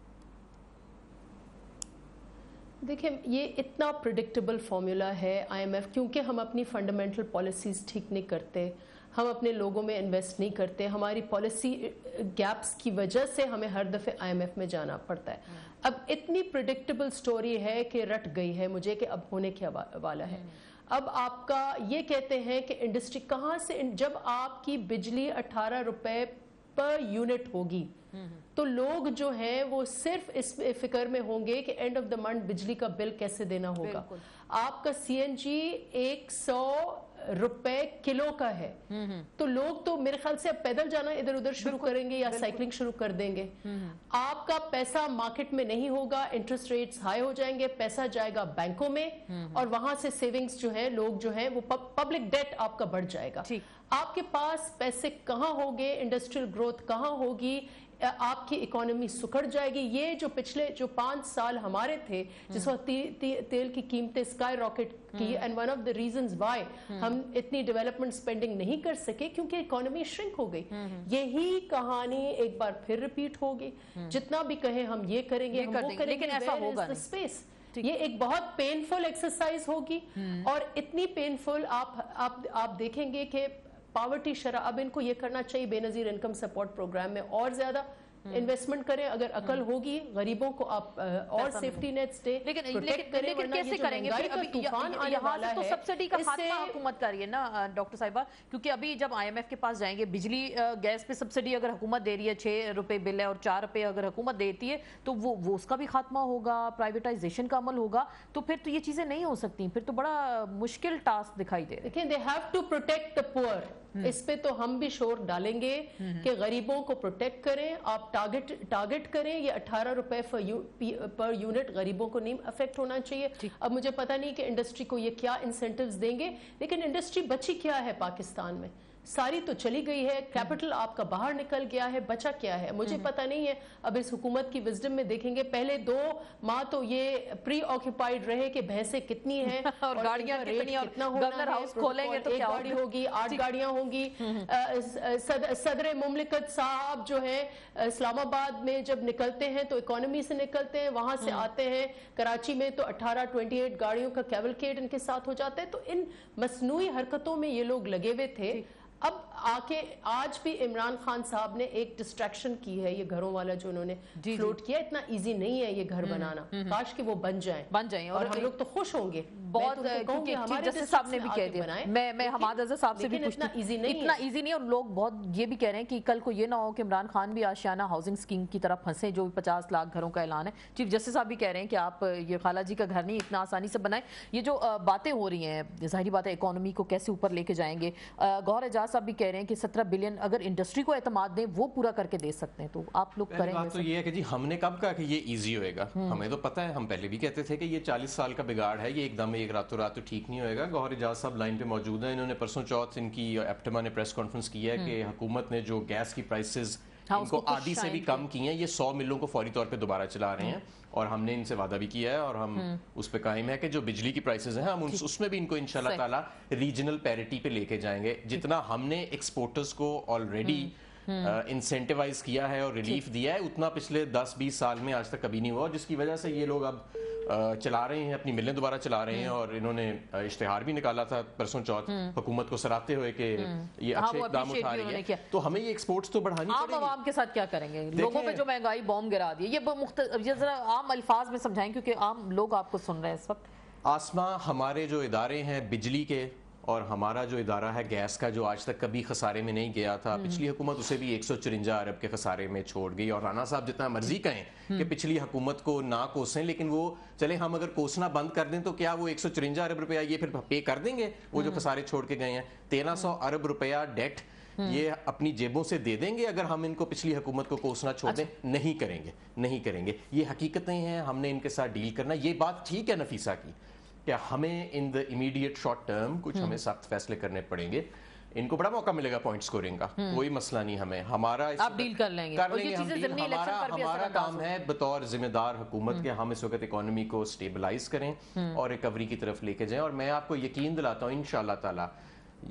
देखिए, ये इतना प्रिडिक्टेबल फॉर्मूला है IMF, क्योंकि हम अपनी फंडामेंटल पॉलिसीज़ ठीक नहीं करते, हम अपने लोगों में इन्वेस्ट नहीं करते, हमारी पॉलिसी गैप्स की वजह से हमें हर दफ़े IMF में जाना पड़ता है। अब इतनी प्रिडिक्टेबल स्टोरी है कि रट गई है मुझे कि अब होने के वाला है। अब आपका ये कहते हैं कि इंडस्ट्री कहाँ से, जब आपकी बिजली 18 रुपए पर यूनिट होगी तो लोग जो हैं वो सिर्फ इस फिक्र में होंगे कि एंड ऑफ द मंथ बिजली का बिल कैसे देना होगा। आपका CNG 100 रुपए किलो का है तो लोग तो मेरे ख्याल से अब पैदल जाना इधर उधर शुरू करेंगे या साइकिलिंग शुरू कर देंगे। आपका पैसा मार्केट में नहीं होगा, इंटरेस्ट रेट्स हाई हो जाएंगे, पैसा जाएगा बैंकों में और वहां से सेविंग्स जो है लोग जो है वो पब्लिक डेट आपका बढ़ जाएगा। आपके पास पैसे कहाँ होंगे, इंडस्ट्रियल ग्रोथ कहाँ होगी, आपकी इकोनॉमी सुखड़ जाएगी। ये जो पिछले जो 5 साल हमारे थे जिस वक्त तेल की कीमतें स्काई रॉकेट की, and one of the reasons why हम इतनी डेवलपमेंट स्पेंडिंग नहीं कर सके क्योंकि इकोनॉमी श्रिंक हो गई। यही कहानी एक बार फिर रिपीट होगी। जितना भी कहे हम ये करेंगे, हम वो करेंगे, लेकिन ऐसा होगा नहीं। स्पेस ये एक बहुत पेनफुल एक्सरसाइज होगी और इतनी पेनफुल आप देखेंगे कि पावर्टी शरह, अब इनको ये करना चाहिए बेनजीर इनकम सपोर्ट प्रोग्राम में और ज्यादा इन्वेस्टमेंट करें, अगर अकल होगी गरीबों को आप और सेफ्टी नेट्स दे, लेकिन कैसे करेंगे? अभी यहाँ से तो सब्सिडी का खात्मा हुकूमत कर रही है ना डॉक्टर साहिबा, क्योंकि अभी जब IMF के पास जाएंगे, बिजली गैस पे सब्सिडी अगर हुकूमत दे रही है, 6 रुपए बिल है और 4 रुपए अगर हुकूमत देती है, तो वो उसका भी खात्मा होगा, प्राइवेटाइजेशन का अमल होगा, तो फिर तो ये चीजें नहीं हो सकती, फिर तो बड़ा मुश्किल टास्क दिखाई दे रहा है। They have to protect the poor, इस पे तो हम भी शोर डालेंगे कि गरीबों को प्रोटेक्ट करें, आप टारगेट करें, ये 18 रुपए पर यूनिट गरीबों को नहीं अफेक्ट होना चाहिए। अब मुझे पता नहीं कि इंडस्ट्री को ये क्या इंसेंटिव्स देंगे, लेकिन इंडस्ट्री बची क्या है पाकिस्तान में? सारी तो चली गई है, कैपिटल आपका बाहर निकल गया है, बचा क्या है मुझे पता नहीं है। अब इस हुकूमत की विजडम में देखेंगे, पहले 2 माह तो ये प्री ऑक्यूपाइड रहे कि भैंसें कितनी हैं और गाड़ियां कितनी, और गवर्नर हाउस खोलेंगे तो क्या गाड़ी होगी, 8 गाड़ियां होंगी। सदर मुमलिकत साहब जो है इस्लामाबाद में जब निकलते हैं तो इकोनॉमी से निकलते हैं, वहां से आते हैं कराची में तो 28 गाड़ियों का कैवलकेड इनके साथ हो जाता है। तो इन मसनूई हरकतों में ये लोग लगे हुए थे। अब आके आज भी इमरान खान साहब ने एक डिस्ट्रैक्शन की है, ये घरों वाला जो उन्होंने फ्लोट किया, इतना इजी नहीं है ये घर बनाना, काश कि वो बन जाएं और हम लोग तो खुश होंगे बहुत, क्योंकि हमारे जस्टिस साहब ने भी कह दिया, मैं हमाद अज़हर साहब से भी पूछती, इतना इजी नहीं, और लोग बहुत ये भी कह रहे हैं कि कल को ये ना हो कि इमरान खान भी आशियाना हाउसिंग स्कीम की तरफ फंसे, जो 50 लाख घरों का ऐलान है। चीफ जस्टिस साहब भी कह रहे हैं कि आप ये खाला जी का घर नहीं इतना आसानी से बनाएं। ये जो बातें हो रही हैं, जाहिर बात है इकोनॉमी को कैसे ऊपर लेके जाएंगे। गौहर एजाज साहब भी कह रहे हैं कि 17 बिलियन अगर इंडस्ट्री को एतमाद दें, वो पूरा करके दे सकते हैं, तो आप लोग करेंगे? बात तो ये है कि जी हमने कब कहा कि ये इजी होएगा, हमें तो पता है, हम पहले भी कहते थे कि ये 40 साल का बिगाड़ है, ये एकदम एक रातों रात तो ठीक नहीं होएगा। गौहर एजाज साहब लाइन पे मौजूद हैं, इन्होंने परसों चौथ इनकी एप्टमा ने प्रेस कॉन्फ्रेंस की है कि हुकूमत ने जो गैस की प्राइसेस इनको आधी से भी कम की हैं, ये 100 मिलों को फौरी तौर पे दोबारा चला रहे हैं, और हमने इनसे वादा भी किया है और हम उस पे कायम है कि जो बिजली की प्राइसेस हैं हम उसमें भी इनको इंशाल्लाह ताला रीजनल पैरिटी पे लेके जाएंगे। जितना हमने एक्सपोर्टर्स को ऑलरेडी इंसेंटिवाइज किया है और रिलीफ दिया है, उतना पिछले 10-20 साल में आज तक कभी नहीं हुआ, जिसकी वजह से ये लोग अब चला रहे हैं, अपनी मिलें दोबारा चला रहे हैं। और इन्होंने इश्तिहार भी निकाला था परसों चौथ हुकूमत को सराहते हुए कि ये अच्छे इक़दाम उठा रही है, तो हमें ये एक्सपोर्ट्स तो बढ़ानी पड़ेगी। आम आवाम के साथ क्या करेंगे? लोगों पे जो महंगाई बॉम्ब गिरा दी, ये जरा आम अल्फाज में समझाएं, क्योंकि आम लोग आपको सुन रहे हैं इस वक्त। आसमा, हमारे जो इदारे हैं बिजली के और हमारा जो इदारा है गैस का, जो आज तक कभी खसारे में नहीं गया था, पिछली हुकूमत उसे भी 154 अरब के खसारे में छोड़ गई। और राना साहब जितना मर्जी कहें कि पिछली हुकूमत को ना कोसें, लेकिन वो चले हम अगर कोसना बंद कर दें तो क्या वो 154 अरब रुपया ये फिर पे कर देंगे? वो जो खसारे छोड़ के गए हैं 1300 अरब रुपया डेट ये अपनी जेबों से दे देंगे अगर हम इनको पिछली हुकूमत को कोसना छोड़ दें? नहीं करेंगे। ये हकीकतें हैं, हमने इनके साथ डील करना। ये बात ठीक है नफीसा की, क्या हमें in the immediate short term कुछ हमें सख्त फैसले करने पड़ेंगे। इनको बड़ा मौका मिलेगा पॉइंट स्कोरिंग का, कोई मसला नहीं। हमें हमारा आप डील कर लेंगे हम डील। हमारा काम है बतौर जिम्मेदार हुकूमत के, हम इस वक्त इकोनॉमी को स्टेबलाइज करें और रिकवरी की तरफ लेके जाएं। और मैं आपको यकीन दिलाता हूँ इंशाअल्लाह ताला,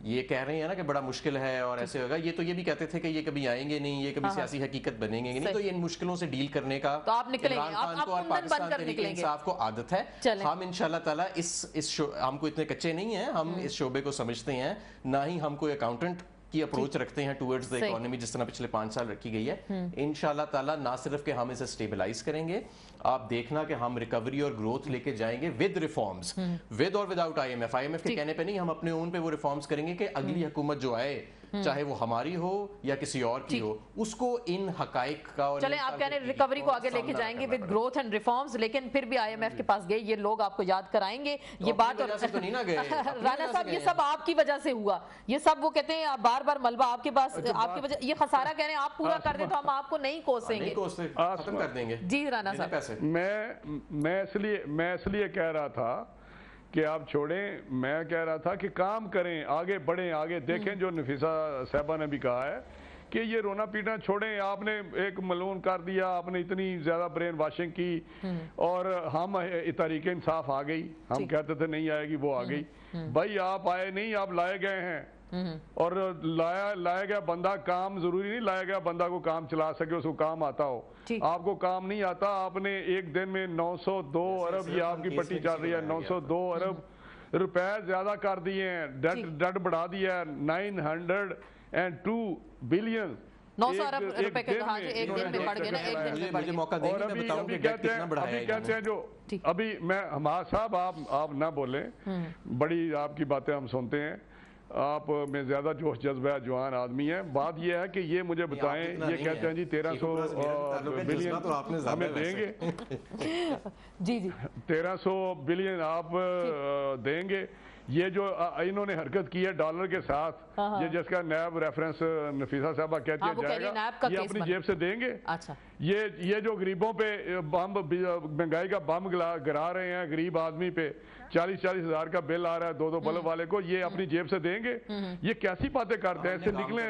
ये कह रहे हैं ना कि बड़ा मुश्किल है और ऐसे होगा, ये तो ये भी कहते थे कि ये कभी आएंगे नहीं, ये कभी सियासी हकीकत बनेंगे नहीं, तो ये इन मुश्किलों से डील करने का तो आप निकलेंगे, आप और पाकिस्तान तहरीक इंसाफ को आदत है। हम इंशाल्लाह ताला इस हमको इतने कच्चे नहीं है, हम इस शोबे को समझते हैं, ना ही हम कोई अकाउंटेंट की अप्रोच रखते हैं टुवर्ड्स द इकोनॉमी जिस तरह पिछले 5 साल रखी गई है। इंशाल्लाह ताला ना सिर्फ कि हम इसे स्टेबलाइज करेंगे, आप देखना कि हम रिकवरी और ग्रोथ लेके जाएंगे विद रिफॉर्म्स, विद और विदाउट IMF के कहने पे नहीं, हम अपने ओन पे वो रिफॉर्म्स करेंगे कि अगली हुकूमत जो आए, चाहे वो हमारी हो या किसी और की हो, उसको इन हकाइक का और चले आप कहने रिकवरी को आगे लेके जाएंगे विद ग्रोथ एंड रिफॉर्म्स, लेकिन फिर भी IMF के पास गए ये लोग आपको याद कराएंगे ये बात। और तो नहीं ना गए राना साहब, ये सब आपकी वजह से हुआ, ये सब वो कहते हैं बार बार मलबा आपके पास, आपकी वजह, ये खसारा कह रहे हैं आप पूरा कर दे तो हम आपको नहीं कोसेंगे, खत्म कर देंगे। जी राना साहब, मैं इसलिए कह रहा था कि आप छोड़ें, मैं कह रहा था कि काम करें, आगे बढ़ें, आगे देखें। जो नफीसा साहबा ने भी कहा है कि ये रोना पीटना छोड़ें, आपने एक मलून कर दिया, आपने इतनी ज्यादा ब्रेन वॉशिंग की और हम तहरीक इंसाफ आ गई, हम कहते थे नहीं आएगी, वो आ गई। भाई आप आए नहीं, आप लाए गए हैं, और लाया गया बंदा काम जरूरी नहीं लाया गया बंदा को काम चला सके, उसको काम आता हो। आपको काम नहीं आता, आपने एक दिन में 902 अरब, ये आपकी पट्टी चल रही है, 902 अरब रुपए ज्यादा कर दिए हैं, डेट बढ़ा दिया है 902 बिलियन 900 अरब रुपए के कहा एक दिन में बढ़ गए ना, एक दिन में बढ़ मुझे गए। मौका देंगे, मैं बताऊं कि डेट कितना बढ़ाया है कहते हैं जो अभी मैं हमारा साहब आप ना बोले, बड़ी आपकी बातें हम सुनते हैं, आप में ज्यादा जोश जज्बा है, जवान आदमी है। बात ये है कि ये मुझे बताएं, ये कहते हैं जी 1300 बिलियन हमें देंगे, जी जी 1300 बिलियन आप देंगे। ये जो इन्होंने हरकत की है डॉलर के साथ, ये जिसका नैब रेफरेंस नफीसा साहबा कहती है जाएगा, ये अपनी जेब से देंगे। अच्छा, ये जो गरीबों पे बम, महंगाई का बम गिरा रहे हैं गरीब आदमी पे, 40-40 हजार का बिल आ रहा है 2-2 बल्ब वाले को, ये अपनी जेब से देंगे? ये कैसी बातें करते हैं? इससे निकले,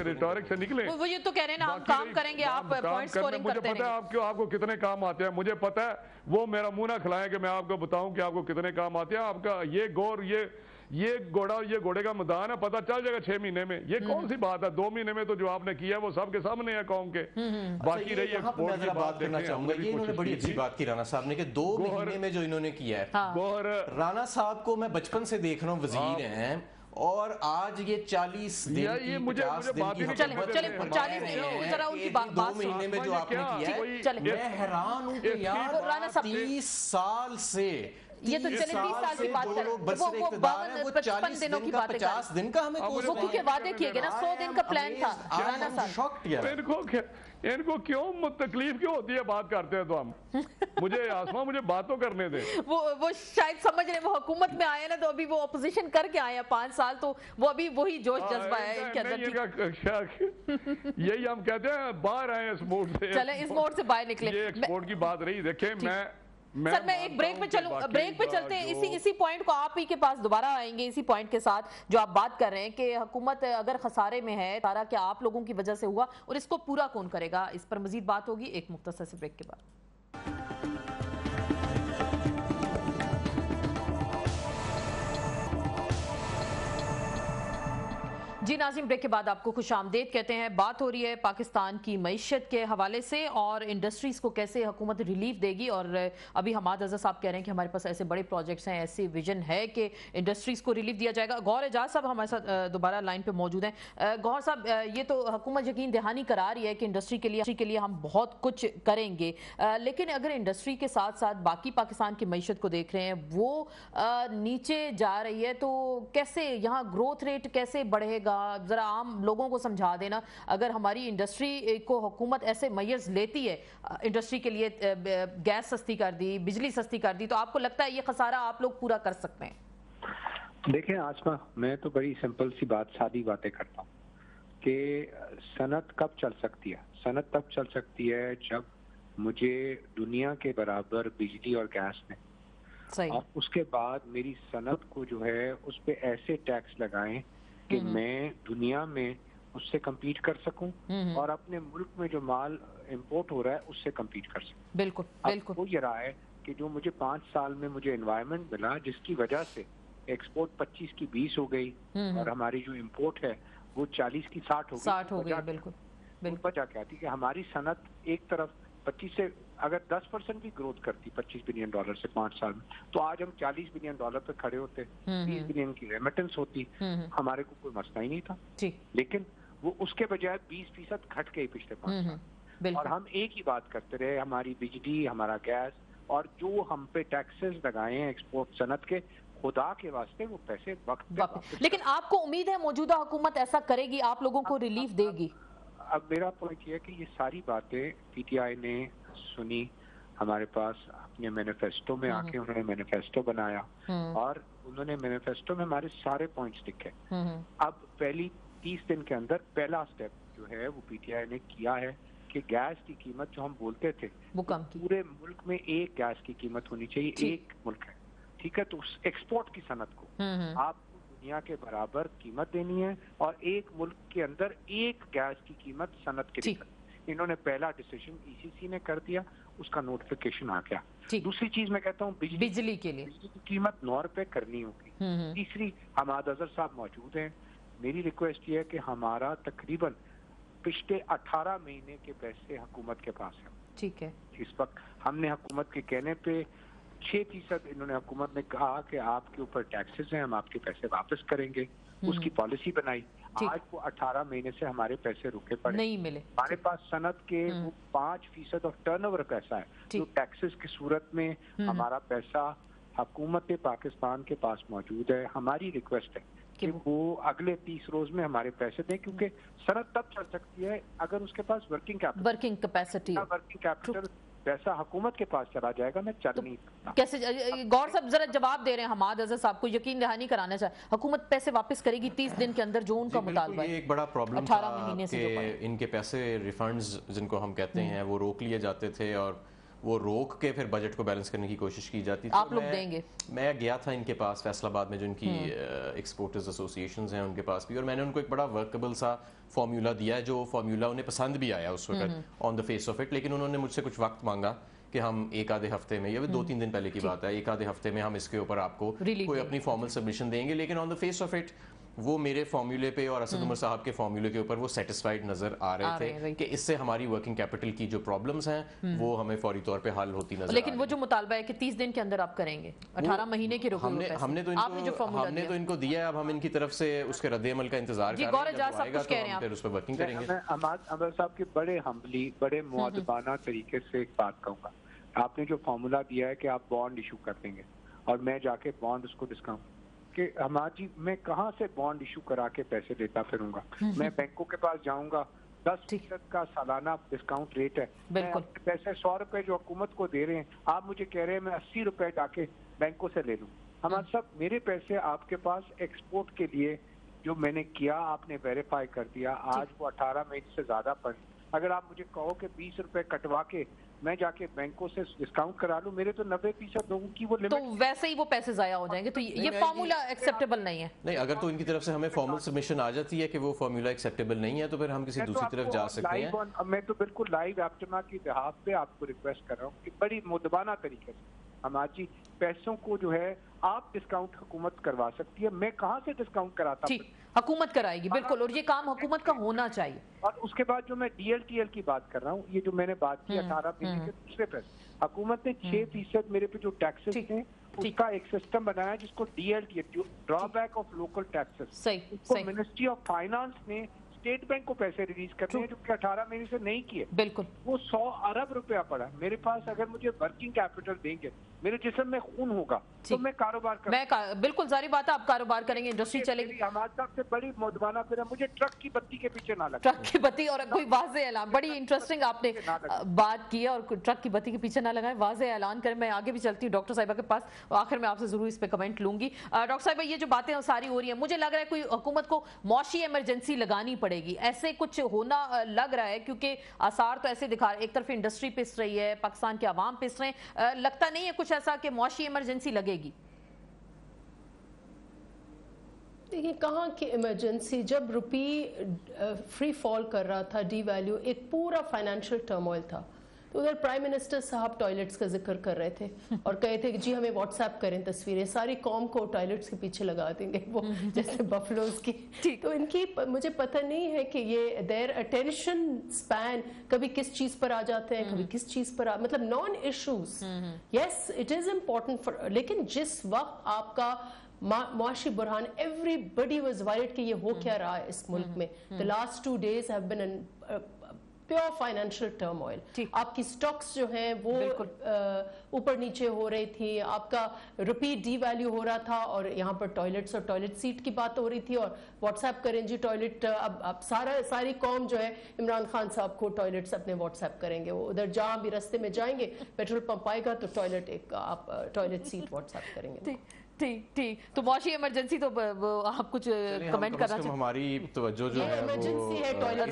रिटोरिक से निकले। वो ये तो कह रहे हैं ना, हम काम करेंगे, आप पॉइंट स्कोरिंग करते हैं। मुझे पता है आपको कितने काम आते हैं, मुझे पता है, वो मेरा मुंह ना खिलाएं कि मैं आपको बताऊं कि आपको कितने काम आते हैं। आपका ये गौर, ये घोड़ा, ये घोड़े का मैदान है, पता चल जाएगा 6 महीने में। ये कौन सी बात है? 2 महीने में तो जो आपने किया है वो सबके सामने है कौम के। बाकी रही एक्सपोर्ट की बात करना चाहूंगा, ये इन्होंने बड़ी अच्छी बात की राणा साहब ने कि 2 महीने में जो इन्होंने किया है। राणा साहब को मैं बचपन से देख रहा हूँ, वजीर हैं, और आज ये 40 दिन की 50 दिन की चले 40 दिन जरा उनकी बात 2 महीने में जो आपने किया है, मैं हैरान हूँ कि यार 30 साल से, ये तो चले 30 साल की बात कर, वो 55 दिनों की बात है, 50 दिन का हमें वो क्योंकि वादे किए गए ना, 100 दिन का प्लान था। राणा साहब इनको क्यों तकलीफ क्यों होती है? बात करते हैं तो हम मुझे आसमा, मुझे बात तो करने दे। वो शायद समझ रहे, वो हुकूमत में आए ना, तो अभी वो ऑपोजिशन करके आए हैं 5 साल, तो वो अभी वही जोश जज्बा है इनके अंदर। यही हम कहते हैं, बाहर आए इस मोड से, चले इस मोड से बाहर निकले। ये एक्सपोर्ट की बात रही। देखें, सर मैं एक ब्रेक पे चलूं, ब्रेक पे चलते हैं, इसी पॉइंट को आप ही के पास दोबारा आएंगे, इसी पॉइंट के साथ जो आप बात कर रहे हैं कि हुकूमत अगर खसारे में है, सारा क्या आप लोगों की वजह से हुआ और इसको पूरा कौन करेगा? इस पर मजीद बात होगी एक मुख्तसर से ब्रेक के बाद। जी नाज़रीन, ब्रेक के बाद आपको खुश आमदेद कहते हैं। बात हो रही है पाकिस्तान की मईशत के हवाले से और इंडस्ट्रीज़ को कैसे हुकूमत रिलीफ देगी। और अभी हमाद अज़हर साहब कह रहे हैं कि हमारे पास ऐसे बड़े प्रोजेक्ट्स हैं, ऐसी विजन है कि इंडस्ट्रीज़ को रिलीफ दिया जाएगा। गौहर एजाज साहब हमारे साथ दोबारा लाइन पे मौजूद हैं। गौहर साहब, ये तो हुकूमत यकीन दहानी करा रही है कि इंडस्ट्री के लिए हम बहुत कुछ करेंगे, लेकिन अगर इंडस्ट्री के साथ साथ बाकी पाकिस्तान की मईशत को देख रहे हैं, वो नीचे जा रही है, तो कैसे यहाँ ग्रोथ रेट कैसे बढ़ेगा? जरा आम लोगों को समझा देना। अगर हमारी इंडस्ट्री को हुकूमत ऐसे मेजर्स लेती है, इंडस्ट्री के लिए गैस सस्ती कर दी, बिजली सस्ती कर दी, तो आपको लगता है ये खसारा आप लोग पूरा कर सकते हैं? देखें आसमा, मैं तो बड़ी सिंपल सी बात, सादी बातें करता हूँ कि सनत कब चल सकती है? सनत तब चल सकती है जब मुझे दुनिया के बराबर बिजली और गैस में, और उसके बाद मेरी सनत को जो है उस पे ऐसे टैक्स लगाएं कि मैं दुनिया में उससे कम्पीट कर सकूं और अपने मुल्क में जो माल इंपोर्ट हो रहा है उससे कम्पीट कर सकूं। बिल्कुल बिल्कुल। वो ये रहा है कि जो मुझे 5 साल में मुझे एनवायरनमेंट मिला, जिसकी वजह से एक्सपोर्ट 25 की 20 हो गई और हमारी जो इंपोर्ट है वो 40 की 60 हो गई। 60 हो गई, बिल्कुल बिल्कुल। वजह क्या थी कि हमारी सनत एक तरफ 25 से अगर 10% भी ग्रोथ करती $25 बिलियन से 5 साल में, तो आज हम $40 बिलियन पे खड़े होते, 30 बिलियन की रेमिटेंस होती, हमारे को कोई मसला ही नहीं था। लेकिन वो उसके बजाय 20% घट गई पिछले 5 साल। और हम एक ही बात करते रहे, हमारी बिजली, हमारा गैस, और जो हम पे टैक्सेस लगाए हैं एक्सपोर्ट सनत के, खुदा के वास्ते वो पैसे वक्त। लेकिन आपको उम्मीद है मौजूदा हुकूमत ऐसा करेगी, आप लोगों को रिलीफ देगी? अब मेरा पॉइंट ये है कि ये सारी बातें पीटीआई ने सुनी, हमारे पास अपने मैनिफेस्टो में आके उन्होंने मैनिफेस्टो बनाया और उन्होंने मैनिफेस्टो में हमारे सारे पॉइंट्स लिखे। अब पहली 30 दिन के अंदर पहला स्टेप जो है वो पीटीआई ने किया है कि गैस की कीमत जो हम बोलते थे वो कम की, पूरे मुल्क में एक गैस की कीमत होनी चाहिए, एक मुल्क है, ठीक है? तो उस एक्सपोर्ट की सनत को आपको दुनिया के बराबर कीमत देनी है और एक मुल्क के अंदर एक गैस की कीमत सनत के लिए। इन्होंने पहला डिसीजन ईसीसी ने कर दिया, उसका नोटिफिकेशन आ गया। दूसरी चीज मैं कहता हूँ बिजली के लिए बिजली की कीमत 9 रुपए करनी होगी। तीसरी, हमाद अजहर साहब मौजूद हैं, मेरी रिक्वेस्ट ये है कि हमारा तकरीबन पिछले 18 महीने के पैसे हुकूमत के पास है। ठीक है। इस वक्त हमने हुकूमत के कहने पे 6% इन्होंने हुकूमत ने कहा कि आपके ऊपर टैक्सेस हैं, हम आपके पैसे वापस करेंगे, उसकी पॉलिसी बनाई। आज वो 18 महीने से हमारे पैसे रुके पड़े नहीं मिले। हमारे पास सनत के वो 5% ऑफ टर्नओवर पैसा है जो टैक्सेस की सूरत में हमारा पैसा हुकूमत पाकिस्तान के पास मौजूद है। हमारी रिक्वेस्ट है कि वो अगले 30 रोज में हमारे पैसे दें, क्योंकि सनत तब चल सकती है अगर उसके पास वर्किंग कैपिटल पैसा हुकूमत के पास चला जाएगा, मैं चल नहीं सकता। कैसे गौर साहब जरा जवाब दे रहे हैं हमाद अजहर साहब को, यकीन दहानी कराना चाहे हुकूमत पैसे वापस करेगी 30 दिन के अंदर जो उनका मुतालबा है। ये एक बड़ा प्रॉब्लम था कि इनके पैसे रिफंड्स जिनको हम कहते हैं वो रोक लिए जाते थे और वो रोक के फिर बजट को बैलेंस करने की कोशिश की जाती थी। आप लोग देंगे? मैं गया था इनके पास फैसलाबाद में जो इनकी एक्सपोर्टर्स एसोसिएशंस हैं उनके पास भी, और मैंने उनको एक बड़ा वर्केबल सा फार्मूला दिया है जो फार्मूला उन्हें पसंद भी आया उस वक्त on the face of it, लेकिन उन्होंने मुझसे कुछ वक्त मांगा कि हम एक आधे हफ्ते में, ये 2-3 दिन पहले की बात है, एक आधे हफ्ते में हम इसके ऊपर आपको कोई अपनी फॉर्मल सबमिशन देंगे। लेकिन on the face of it वो मेरे फॉर्मूले पे और असद उमर साहब के फॉर्मूले के ऊपर वो सेटिस्फाइड नजर आ रहे थे कि इससे हमारी वर्किंग कैपिटल की जो प्रॉब्लम्स हैं वो हमें फौरी तौर पे हल होती नजर। लेकिन वो जो मुतालबा है कि 30 दिन के अंदर आप करेंगे, 18 महीने की रुक हमने तो इनको दिया है, अब हम इनकी तरफ से उसके रद्द-ए-अमल का इंतजार कर रहे हैं, फिर उस पर वर्किंग करेंगे। मैं अमर साहब के बड़े हम्बली बड़े मुअद्दबाना तरीके से एक बात कहूँगा, आपने जो फार्मूला दिया है कि आप बॉन्ड इशू कर देंगे और मैं जाके बॉन्ड उसको डिस्काउंट कि हमारी, मैं कहाँ से बॉन्ड इशू करा के पैसे देता फिरूंगा? मैं बैंकों के पास जाऊंगा, 10% का सालाना डिस्काउंट रेट है, मैं पैसे 100 रुपए जो हुकूमत को दे रहे हैं, आप मुझे कह रहे हैं मैं 80 रुपए जाके बैंकों से ले लूं। हमारे साहब मेरे पैसे आपके पास एक्सपोर्ट के लिए जो मैंने किया आपने वेरीफाई कर दिया, आज वो 18 महीने से ज्यादा पड़, अगर आप मुझे कहो कि 20 रुपए कटवा के मैं जाके बैंकों से डिस्काउंट करा लूं, मेरे तो 90% लोगों की वो लिमिट, तो वैसे ही वो पैसे जाया हो जाएंगे। तो ये फार्मूला एक्सेप्टेबल नहीं है। नहीं, अगर तो इनकी तरफ से हमें फॉर्मल सबमिशन आ जाती है कि वो फार्मूला एक्सेप्टेबल नहीं है तो फिर हम किसी दूसरी तरफ जा सकते हैं। मैं तो बिल्कुल लाइव एप्टमा की बिहाफ पे आपको रिक्वेस्ट कर रहा हूँ कि बड़ी मुद्दबाना तरीके से हमारी पैसों को जो है आप डिस्काउंट हुकूमत करवा सकती है, मैं कहाँ से डिस्काउंट कराता? ठीक, हुकूमत कराएगी बिल्कुल, और ये काम हुकूमत का होना चाहिए। और उसके बाद जो मैं DLTL की बात कर रहा हूँ, ये जो मैंने बात की 18 महीने के दूसरे पैसे, हुकूमत ने 6% मेरे पे जो टैक्सेस थे उसका एक सिस्टम बनाया जिसको DLTL, drawback of local taxes, उसको मिनिस्ट्री ऑफ फाइनेंस ने स्टेट बैंक को पैसे रिलीज करने हैं जो कि 18 महीने से नहीं किए। बिल्कुल, वो 100 अरब रुपया पड़ा मेरे पास। अगर मुझे वर्किंग कैपिटल देंगे, मेरे जिस्म में खून होगा तो मैं कारोबार बिल्कुल जारी बात है, आप कारोबार करेंगे, इंडस्ट्री चलेगी। हमारे साथ से बड़ी मुद्दबाना फिर मुझे ट्रक की बत्ती के पीछे ना लगे। ट्रक की बत्ती और कोई वाज़े ऐलान, बड़ी इंटरेस्टिंग आपने बात की है, और ट्रक की बत्ती के पीछे ना लगाए, वाज़े ऐलान करें। मैं आगे भी चलती हूँ डॉक्टर साहिबा के पास, आखिर में आपसे जरूर इस पे कमेंट लूंगी। डॉक्टर साहिबा, ये जो बातें सारी हो रही है, मुझे लग रहा है कोई हुकूमत को मौशी इमरजेंसी लगानी पड़ेगी, ऐसे कुछ होना लग रहा है, क्योंकि आसार तो ऐसे दिखा, एक तरफ इंडस्ट्री पिस रही है, पाकिस्तान के अवाम पिस रहे हैं, लगता नहीं है कुछ ऐसा कि मौशी इमरजेंसी लगेगी? देखिए, कहाँ की इमरजेंसी, जब रुपी फ्री फॉल कर रहा था, डी वैल्यू, एक पूरा फाइनेंशियल टर्मोइल था, तो उधर प्राइम मिनिस्टर साहब टॉयलेट्स का जिक्र कर रहे थे और कहे थे कि जी हमें व्हाट्सएप करें तस्वीरें, सारी कौम को टॉयलेट्स के पीछे लगा देंगे, वो जैसे बफलोज की। तो इनकी मुझे पता नहीं है कि ये देयर अटेंशन स्पैन कभी किस चीज पर आ जाते हैं, कभी किस चीज पर मतलब non issues, yes it is important for, लेकिन जिस वक्त आपका मुआशी बुरहान, एवरीबडी वाज वरीड कि ये हो क्या रहा है इस मुल्क में, the last 2 days have been pure financial turmoil. आपकी स्टॉक्स जो हैं वो ऊपर नीचे हो रही थी, आपका रुपी डी वैल्यू हो रहा था, और यहाँ पर टॉयलेट्स और टॉयलेट सीट की बात हो रही थी, और व्हाट्सएप करें जी टॉयलेट, अब सारी कौम जो है इमरान खान साहब को टॉयलेट्स अपने व्हाट्सएप करेंगे, वो उधर जहाँ भी रास्ते में जाएंगे, पेट्रोल पंप आएगा तो टॉयलेट एक आप टॉयलेट सीट व्हाट्सएप करेंगे। ठीक, तो मौशी इमरजेंसी तो आप कुछ कमेंट करना चाहिए? हमारी तवज्जो जो है इमरजेंसी है टॉयलेट।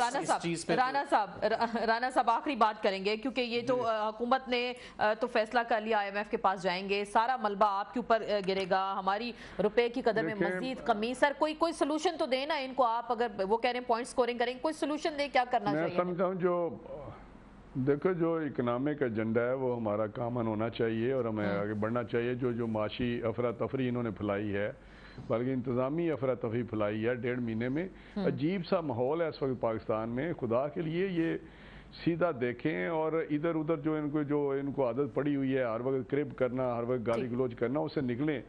राना साहब आखिरी बात करेंगे, क्योंकि ये जो हुकूमत ने तो फैसला कर लिया, IMF के पास जाएंगे, सारा मलबा आपके ऊपर गिरेगा, हमारी रुपए की कदर में मजीद कमी। सर कोई सोल्यूशन तो देना इनको, आप अगर वो कह रहे हैं पॉइंट स्कोरिंग करेंगे, कोई सोल्यूशन दे, क्या करना चाहिए? मैं समझता हूँ जो देखो जो इकनॉमिक एजेंडा है वो हमारा कामन होना चाहिए और हमें आगे बढ़ना चाहिए। जो माशी अफरा तफरी इन्होंने फैलाई है, बल्कि इंतज़ामी अफरा तफरी फैलाई है 1.5 महीने में, अजीब सा माहौल है इस वक्त पाकिस्तान में। खुदा के लिए ये सीधा देखें और इधर उधर जो इनको आदत पड़ी हुई है हर वक्त क्रिप करना, हर वक्त गाली गलौज करना, उससे निकलें।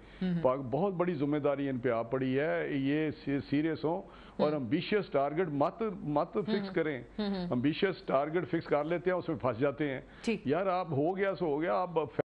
बहुत बड़ी जिम्मेदारी इन पे आ पड़ी है, ये सीरियस हो और एम्बिशियस टारगेट मत फिक्स करें। एम्बिशियस टारगेट फिक्स कर लेते हैं, उसमें फंस जाते हैं। यार आप हो गया सो हो गया, आप